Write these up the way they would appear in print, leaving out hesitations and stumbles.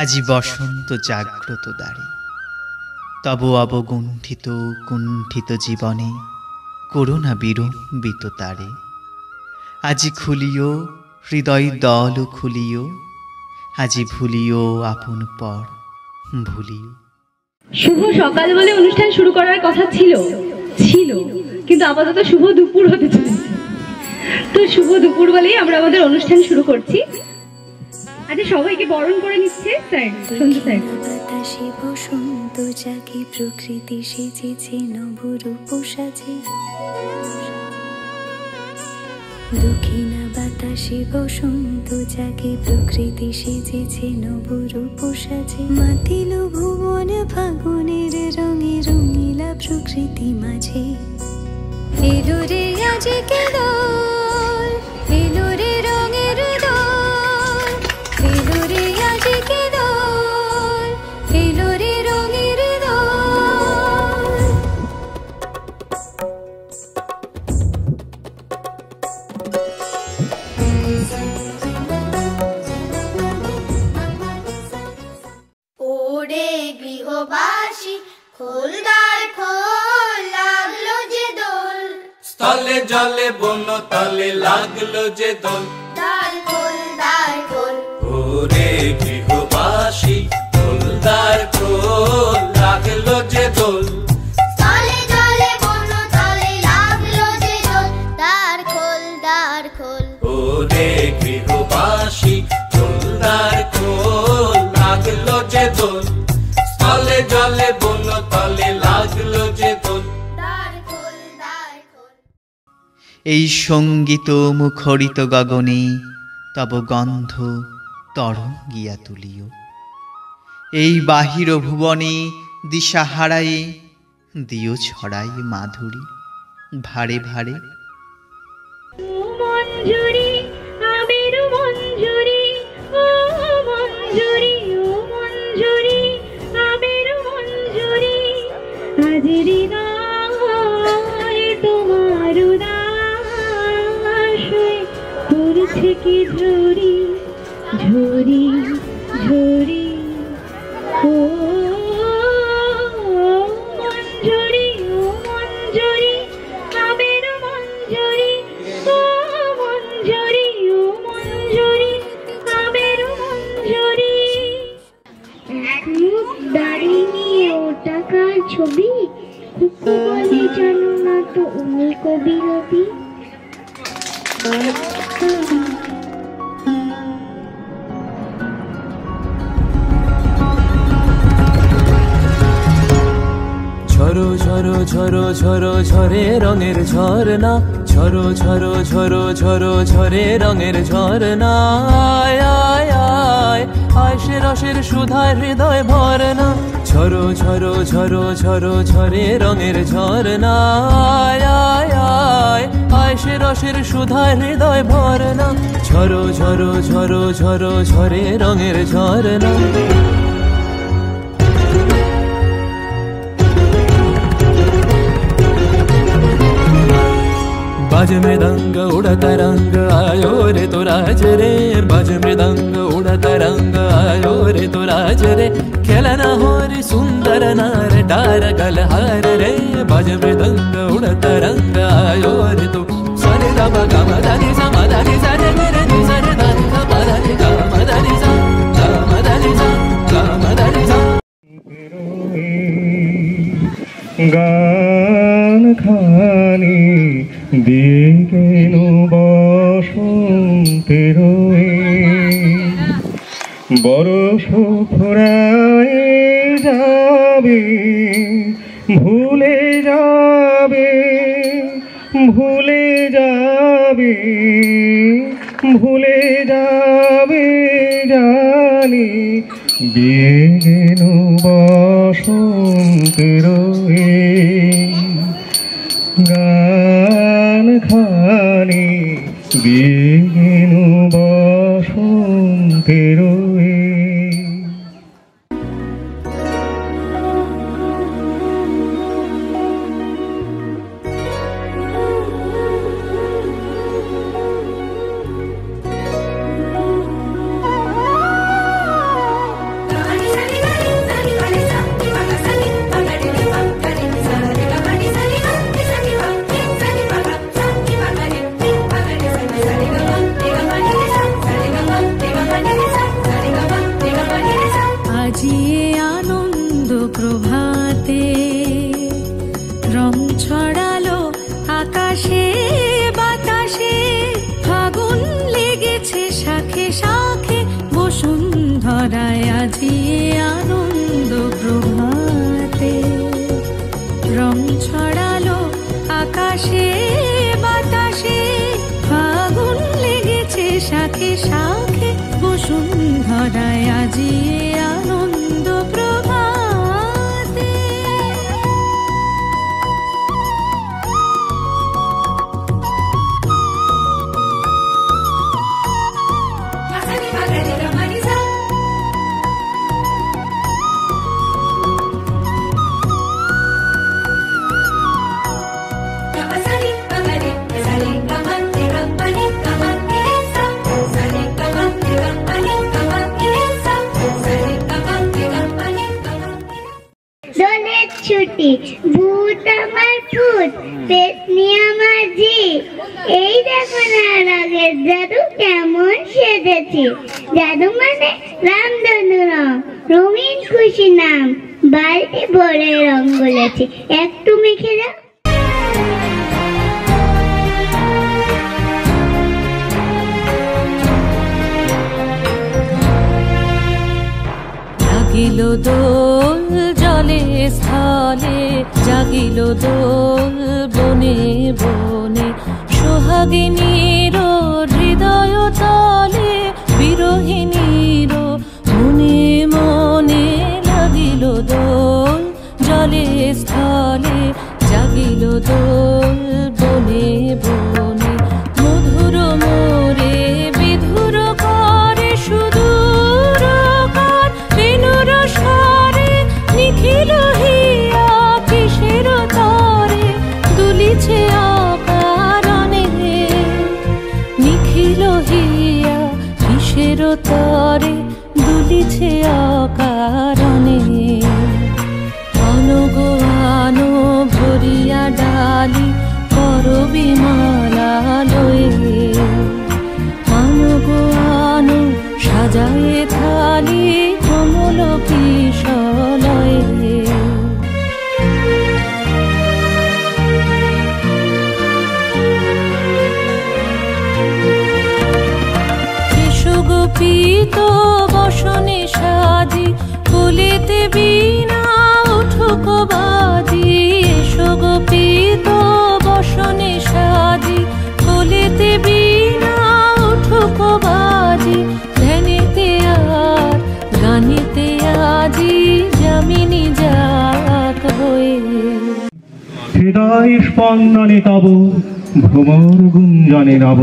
আজি বসন্ত জাগ্রত দ্বারে, তব অবগুণ্ঠিত কুণ্ঠিত জীবনে করুণা বিড়ম্বিত তারে। আজি খুলিও হৃদয় দল খুলিও, আজি ভুলিও আপন পর ভুলিও। শুভ সকাল বলে অনুষ্ঠান শুরু করার কথা ছিল, কিন্তু আপাতত শুভ দুপুর হতে চলেছে। তো শুভ দুপুর বলেই আমরা আমাদের অনুষ্ঠান শুরু করছি। আচ্ছা, সবাইকে বরণ করে নিচ্ছে স্যার, সঞ্জু স্যার। বাতাসে বসন্ত জাগে, প্রকৃতি সেজেছে নবরূপ সাজে। দক্ষিণা বাতাসে বসন্ত জাগে, প্রকৃতি সেজেছে নবরূপ সাজে। মাতিল ভুবন ফাগুনের রঙে, রঙিলা প্রকৃতি মাঝে। এলো রে আজকে দোল, এলো রে রঙের দোল, এলো রে আজকে দোল, এলো রে রঙের দোল। ওরে গৃহবাসী, খোলদার খোল, লাগলো যে দোল। স্থলে জলে বন তলে লাগলো যে দোল। দ্বার খোল, দ্বার খোল। ওরে গৃহবাসী, খোলদার খোল, লাগলো যে দোল। স্থলে জলে বন তলে লাগলো যে দোল। দ্বার খোল, দ্বার খোল। ওরে গৃহবাসী, খোলদার খোল, লাগলো যে দোল। স্থলে জলে বন তলে লাগলো যে দোল। দ্বার খোল, দ্বার খোল। এই সঙ্গীত মুখরিত গগনে তব গন্ধ তরঙ্গিয়া তুলিও। এই বাহির ভুবনে দিশাহারায়ে দিও ছড়াই মাধুরী ভারে ভারে। মঞ্জুরি আবির মঞ্জুরি, ও মঞ্জুরি, ও মঞ্জুরি আবির মঞ্জুরি। আজ হৃদয় তোমার উদাস হয়ে পড়ছে কি ঝরি ঝরি ঝরি। ও মঞ্জুরি, ও মঞ্জুরি আবির মঞ্জুরি, ও মঞ্জুরি, ও মঞ্জুরি আবির মঞ্জুরি। মুখ দাঁড়িয়ে নিয়ে ওটা কার ছবি? কুকু বলে জানো না তো উনি কবি রবি। ঝরো ঝরো ঝরো ঝরো ঝরে রঙের ঝরনা, ঝরো ঝরো ঝরো ঝরো ঝরে রঙের ঝরনা। আয় আয় আয় আয় সে রসের সুধায় হৃদয় ভরনা। ঝরো ঝরো ঝরো ঝরো ঝরে রঙের ঝরনা। আয় আয় আয় আয় সে রসের সুধায় হৃদয় ভরনা। ঝরো ঝরো ঝরো ঝরো ঝরে রঙের ঝরনা। बाज मृदंग उड़ता रंग आयो रे तो राज रे। बाज मृदंग उड़ता रंग आयो रे तो राज रे। खेलना हो रे सुंदर नार डार गलहार रे। बाज मृदंग उड़ता रंग आयो रे तो सरे गा मा गा मा दा नि सा मा दा नि सा रे रे नि सा रे दा नि सा मा दा नि गा मा दा नि सा गा मा दा नि सा गा मा दा नि सा। গান খানি দিয়ে কেন বসন্তের বরষ ফুরায় যাবে, ভুলে যাবে, ভুলে যাবে, ভুলে যাবে জানি। দিয়ে গেল বসন্তের গান খানি, দিয়ে গেল বসন্তের। শাখে শাখে বসুন্ধরায় আজি আনন্দ প্রভাতে রং ছড়ালো আকাশে বাতাসে ফাগুন লেগেছে শাখে শাখে বসুন্ধরায় আজি আনন্দ প্রভাতে দোলের ছুটি ভূত আমার ভূত পেতনি আমার জি এই দেখো না রাগের জাদু কেমন সেজেছি জাদু মানে রামধনু রং রঙিন খুশি নাম বাড়িতে ভরে রং গুলেছি একটু মেখে যা জাগিল দোল জলে স্থলে জাগিল দোল বনে বনে সোহাগিনীর হৃদয় তলে বিরোহিনীর মনে মনে লাগিল দোল জলে স্থলে জাগিল দোল বনে বনে মধুর মোরে বিধুর করে সুদূর কার বেনুর স্বরে নিখিল হিয়া কিসের তরে দুলিছে অকারণে নিখিল হিয়া কিসের তরে দুলিছে অকারণে অনুগো আনো ভরিয়া ডালি করবি মালা লয়ে অনুগো আনো সাজায়ে থালি কমল কিশলয়ে গোপীত বসনে সাজি কুলিতে বিনা উঠুক বাজি এসো গোপীত বসনে সাজি কুলিতে বিনা উঠুক বাজি ধ্যানেতে আর গানেতে আজি যামিনী যাক হয়ে হৃদয় স্পন্দনে তব ভ্রমর গুঞ্জনে নব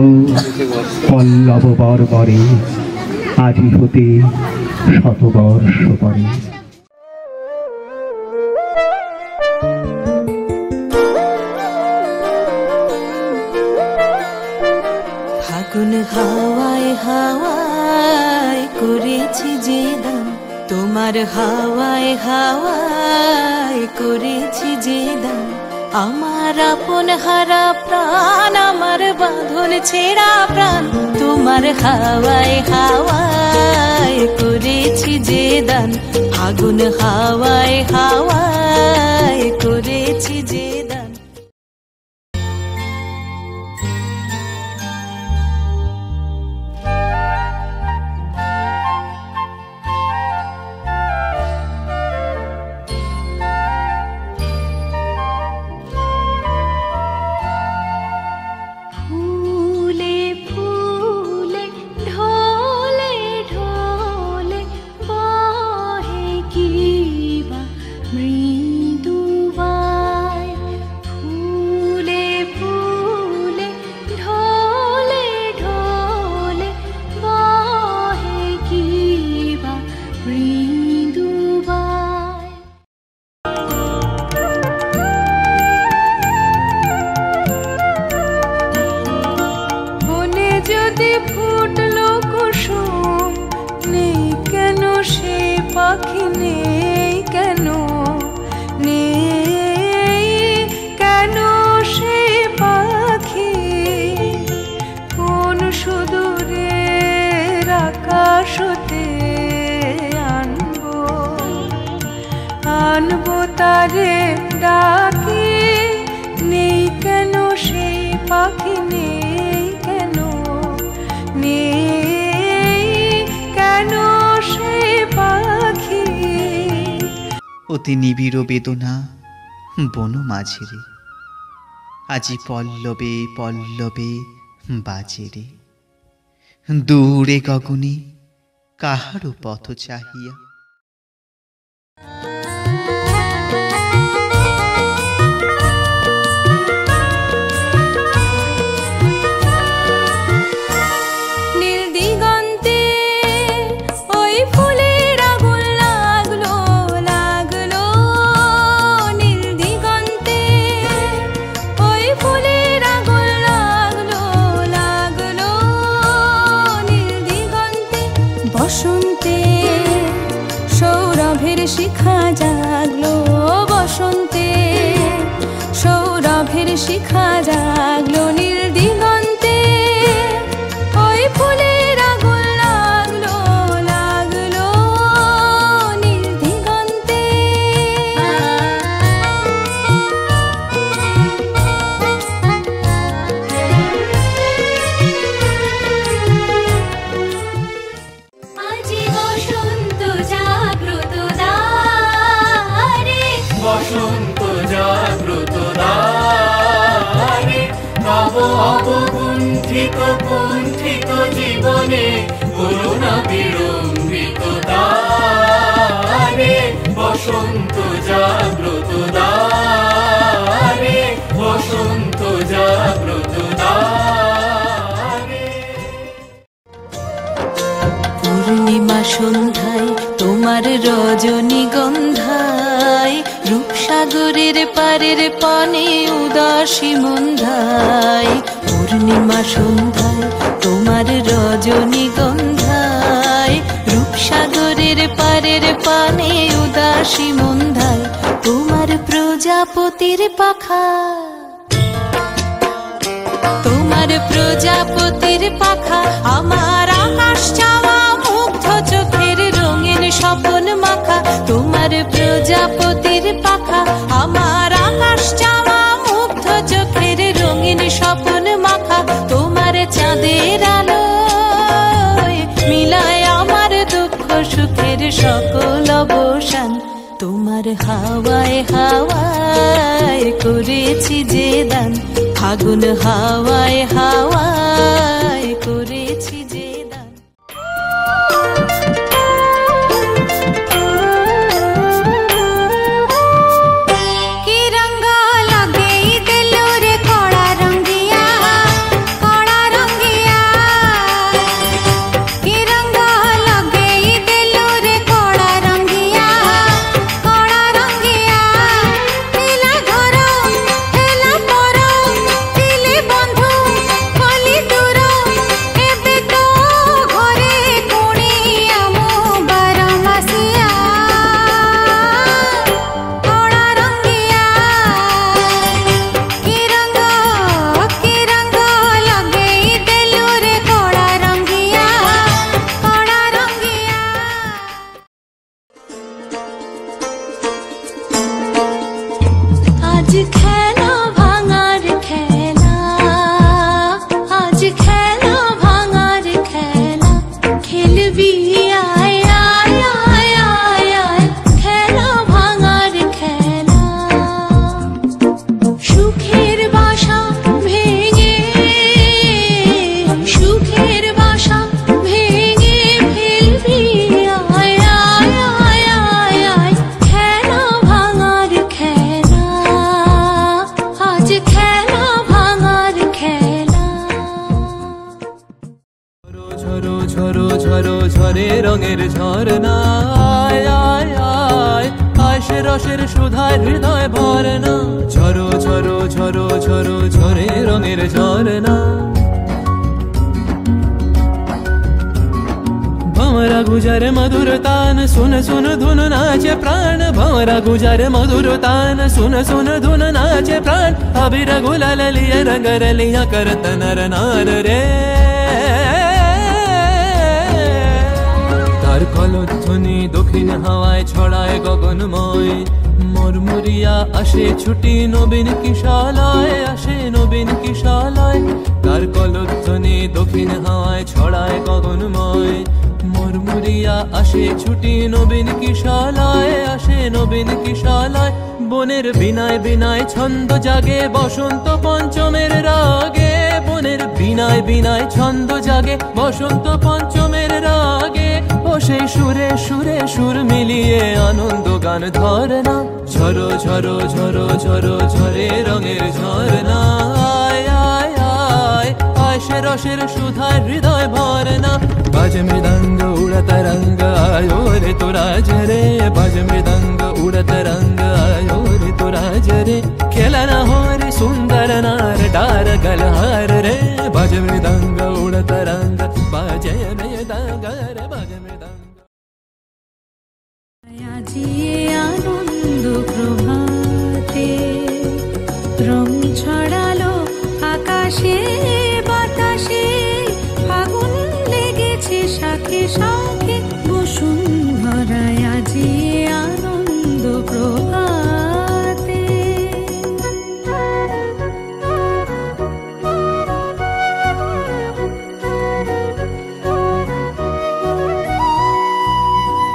পল্লব বর্বরে আজি হতে শতবর্ষ পরে ফাগুন হাওয়ায় হাওয়ায় করেছি যে দান তোমার হাওয়ায় হাওয়ায় করেছি যে দান আমার আপন হারা প্রাণ আমার বাঁধন ছেঁড়া প্রাণ তোমার হাওয়ায় হাওয়ায় করেছি যে দান ফাগুন হাওয়ায় হাওয়ায় করেছি যে দান আনবো তারে ডাকি নেই কেন সেই পাখি নেই কেন নেই অতি নিবিড় বেদনা বন মাঝে রে, আজি পল্লবে পল্লবে বাজে রে, দূরে গগনে কাহারও পথ চাহিয়া। বসন্তে সৌরভের শিখা জাগলো, বসন্তে সৌরভের শিখা জাগলো, নীল দিগন্তে ওই ফুলের আগুন লাগলো, লাগলো নীল দিগন্তে। বসন্ত জাগ্রত দ্বারে, নব অবগুণ্ঠিত কুণ্ঠিত জীবনে করুণা বিড়ম্বিত দ্বারে, বসন্ত জাগ্রত দ্বারে, বসন্ত জাগ্রত দ্বারে। পূর্ণিমা সন্ধ্যায় তোমার রজনীগন্ধায়, রূপসাগরের পারের পানে উদাসী মন্ধায়। পূর্ণিমা সন্ধ্যায় তোমার রজনীগন্ধায়, রূপসাগরের পারের পানে উদাসী মন্ধায়। তোমার প্রজাপতির পাখা, তোমার প্রজাপতির পাখা, আমার আকাশ চাওয়া মুগ্ধ চোখের রঙিন স্বপন মাখা। তোমার প্রজাপতির পাখা, আমার আকাশ চাওয়া মুগ্ধ চোখের রঙিন স্বপন মাখা। তোমার চাঁদের আলোয় মিলায় আমার দুঃখ সুখের সকল অবসান। তোমার হাওয়ায় হাওয়ায় করেছি যে দান, ফাগুন হাওয়ায় হাওয়ায় করেছি যে দান। কি রঙ লাগেই দিল রে কড়া রঙ্গিয়া, কড়া রঙ্গিয়া। কি রঙ লাগেই দিল রে কড়া রঙ্গিয়া, কড়া রঙ্গিয়া। হেলা ঘর হেলা পর, দিলে বন্ধু কলি দূর। ଏବେ ତ ଘରେ କୁଣିଆ ମୋ ବାରମାସିଆ, କଳା ରଙ୍ଗିଆ। କି ରଙ୍ଗ ଲଗେଇ ଦେଲୁ ରେ କଳା ରଙ୍ଗିଆ, କଳା ରଙ୍ଗିଆ। আজ খেলা ভাঙার খেলা, আজ খেলা ভাঙার খেলা। খেলবি আয় আয় আয় আয় আয়, খেলা ভাঙার খেলা। সুখের বাসা ভেঙে, সুখের বাসা ভেঙে ফেলবি আয় আয় আয় আয় আয়, খেলা ভাঙার খেলা। আজ খেলা ভাঙার খেলা। ঝরো ঝরো ঝরো ঝরে রঙের ঝরনা, আয় আয় আয় আশে রসের সুধায় হৃদয় ভরনা। ঝরো ঝরো ঝরো ঝরো ঝরে রঙের ঝরনা। भंवरा गुजर मधुर तान, सुन सुन धुन नाचे प्राण। भंवरा गुजर मधुर तान, सुन सुन धुन नाचे प्राण। अबीर गुलाल लिया रंग रलिया करत नर नार रे। তার কলধ্বনি দক্ষিণ হাওয়ায় ছড়ায় গগনময়। মরমরিয়া আসে ছুটি নবীন কিশালয়, আসে নবীন কিশালয়। তার কলধ্বনি দক্ষিণ হাওয়ায় ছড়ায় গগনময়। মরমুরিয়া আসে ছুটি নবীন কিশালায়, আসে নবীন কিশালায়। বনের বিনায় বিনায় ছন্দ জাগে বসন্ত পঞ্চমের রাগে, বনের বিনায় বিনায় ছন্দ জাগে বসন্ত পঞ্চমের রাগে। ও সেই সুরে সুরে সুর মিলিয়ে আনন্দ গান ধরে না। ঝরো ঝরো ঝরো ঝরো ঝরে রঙের ঝরনা, আয় আয় আয় আয় সে রসের সুধায় হৃদয় ভরে না। বাজ মৃদঙ্গ উড়ত রঙ্গ আয়ো রে তোরা ঝরে, বাজ মৃদঙ্গ উড়ত রঙ্গ আয়ো রে তোরা ঝরে। খেলা না हो रे सुंदर नार डार गलहार रे, बाज मृदंग उड़त रंग बाजे मृदंग रे, बाज मृदंग। আজি আনন্দ প্রভাতে রং ছড়ালো আকাশে বাতাসে, ফাগুন লেগেছে শাখে শাখে বসুন্ধরায় আজি আনন্দ প্রভাতে।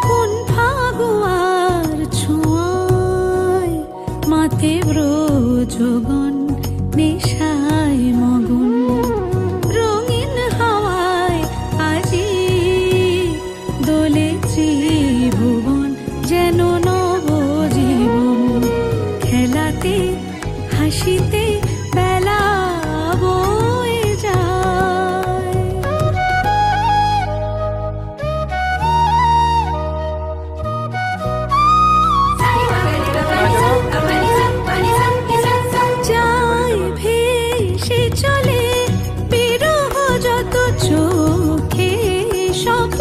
কোন ফাগুয়ার ছোঁয়ায় মাথে ব্রজগণ নেশায় মগন, রঙিন হাওয়ায় আজি দোলে ত্রিভুবন যেন নবজীবন। খেলাতে হাসিতে বেলা বয়ে যায়। যায় ভেসে চলে বিরহ যত চোখে স্বপ্ন